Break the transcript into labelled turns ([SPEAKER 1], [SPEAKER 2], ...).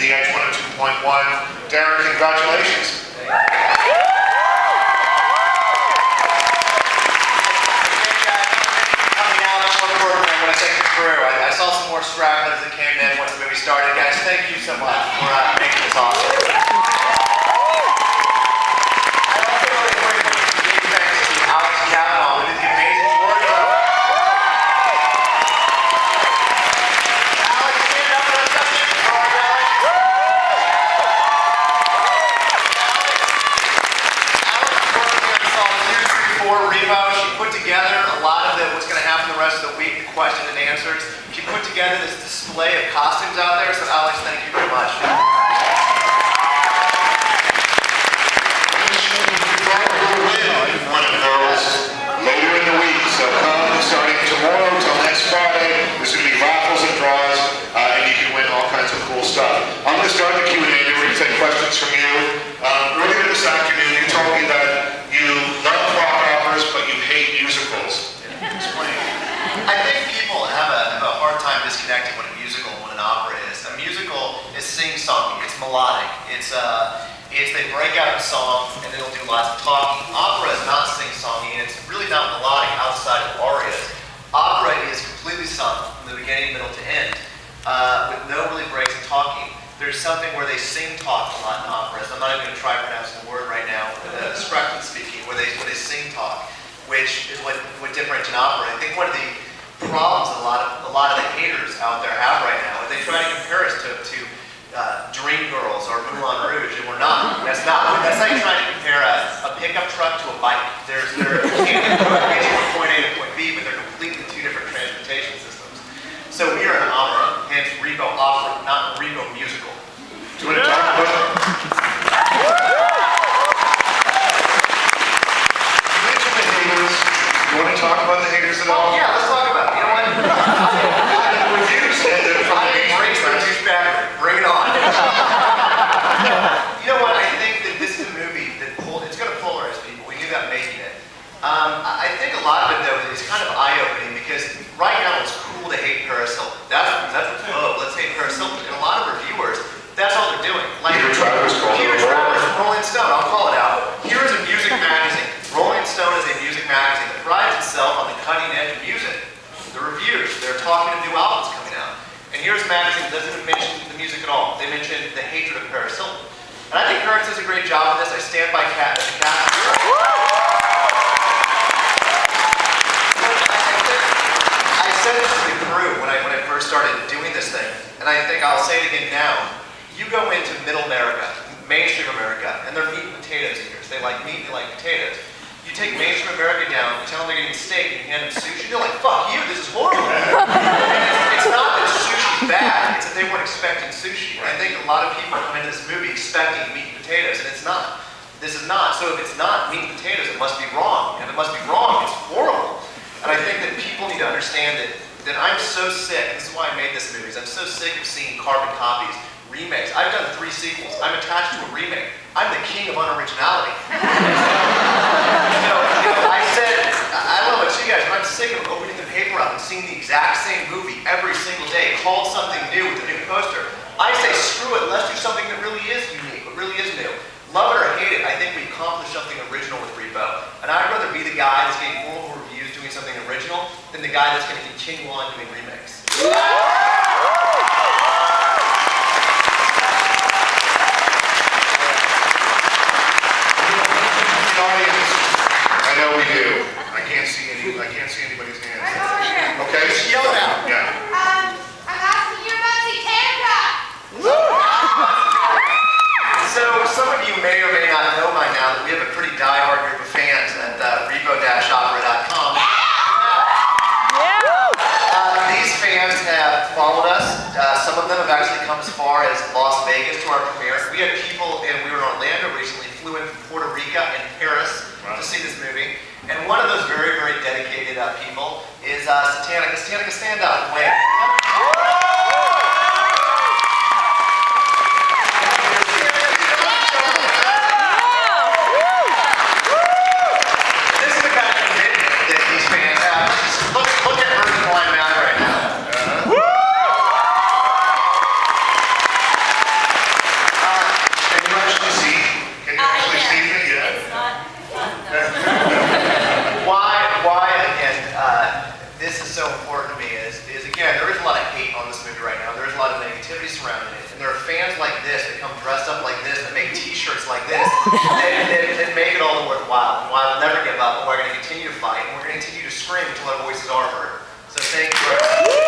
[SPEAKER 1] the X102.1. Darren, congratulations.
[SPEAKER 2] I saw some more stragglers that came in once the movie started. Guys, thank you so much for making this awesome. I also want to bring a big thanks to Alex Cavanaugh, who did the amazing wardrobe. Alex, stand up for a second. All right, Alex worked here and saw 2, 3, 4 Repo. She put together a lot of what's going to happen the rest of the week, the question and answers. She put together this display of costumes out there, so Alex, thank you very much.
[SPEAKER 1] One of those later in the week, so come starting tomorrow till next Friday. There's going to be raffles and draws, and you can win all kinds of cool stuff. I'm going to start the Q&A. We're going to take questions from you. Earlier this afternoon, you told me that you love rock operas, but you hate musicals. Explain.
[SPEAKER 2] I think people have a hard time disconnecting what a musical and what an opera is. A musical is sing-songy, it's melodic, it's they break out in song and then they'll do lots of talking. Opera is not sing-songy and it's really not melodic outside of arias. Opera is completely sung from the beginning, middle to end, with no really breaks in talking. There's something where they sing-talk a lot in operas. I'm not even going to try pronouncing the word right now, Sprechen speaking, where they sing-talk, which is what differentiates an opera. I think one of the problems that a lot of the haters out there have right now is they try to compare us to Dreamgirls or Moulin Rouge, and we're not. That's like trying to compare a pickup truck to a bike. They're getting from point A to point B, but they're completely two different transportation systems. So we are an opera, hence Repo opera, not Repo musical.
[SPEAKER 1] Do you want to talk about it? You want to talk about the haters at all?
[SPEAKER 2] Oh, yeah, let's talk about it. You know what?
[SPEAKER 1] Reviews.
[SPEAKER 2] Bring it on. You know what? I think that this is a movie that it's going to polarize people. We knew that making it. I think a lot of it, though, is kind of eye-opening because right now it's cool to hate Paris Hilton. That's let's hate Paris Hilton. And a lot of reviewers, that's all they're doing. Like
[SPEAKER 1] Peter Travers,
[SPEAKER 2] Rolling Stone, I'll call it out. Here is a music magazine. Rolling Stone is a music magazine that prides itself on the cutting edge of music. The reviews, they're talking of new albums coming out. And here's a magazine that doesn't even mention the music at all. They mention the hatred of Paris Hilton. And I think Paris does a great job of this. I stand by Kat as a cat. I said this to the crew when I first started doing this thing, and I think I'll say it again now. You go into middle America, mainstream America, and they're meat and potatoes eaters. They like meat, they like potatoes. You take mainstream America down, you tell them they're getting steak, and you hand them sushi, they're like, fuck you, this is horrible. It's not that sushi's bad, it's that they weren't expecting sushi. And I think a lot of people come into this movie expecting meat and potatoes, and it's not. This is not. So if it's not meat and potatoes, it must be wrong. And if it must be wrong, it's horrible. And I think that people need to understand that I'm so sick, and this is why I made this movie, I'm so sick of seeing carbon copies, remakes. I've done 3 sequels. I'm attached to a remake. I'm the king of unoriginality. I said, I don't know about you guys, but I'm sick of opening the paper up and seeing the exact same movie every single day, called something new with a new poster. I say, screw it, let's do something that really is unique, what really is new. Love it or hate it, I think we accomplished something original with Repo. And I'd rather be the guy that's getting horrible reviews doing something original than the guy that's going to continue on doing remakes.
[SPEAKER 1] I know we do. I can't see anybody's hands. Okay,
[SPEAKER 2] just yell it out.
[SPEAKER 1] Yeah.
[SPEAKER 3] I'm asking your Muncie Tampa.
[SPEAKER 2] So some of you may or may not know by now that we have a pretty diehard group of fans at repo-opera.com. These fans have followed us. Some of them have actually come as far as Las Vegas to our premiere. We had people, and we were in Orlando recently, flew in from Puerto Rico and Paris to see this movie. And one of those very, very dedicated people is Satanica. Satanica, stand up and wave. This is the kind of commitment that these fans have. Look at her flying mouth right now. is again, there is a lot of hate on this movie right now. There's a lot of negativity surrounding it. And there are fans like this that come dressed up like this, that make t-shirts like this, that make it all worthwhile. And why we'll never give up, and we're going to continue to fight, and we're going to continue to scream until our voices are heard. So thank you.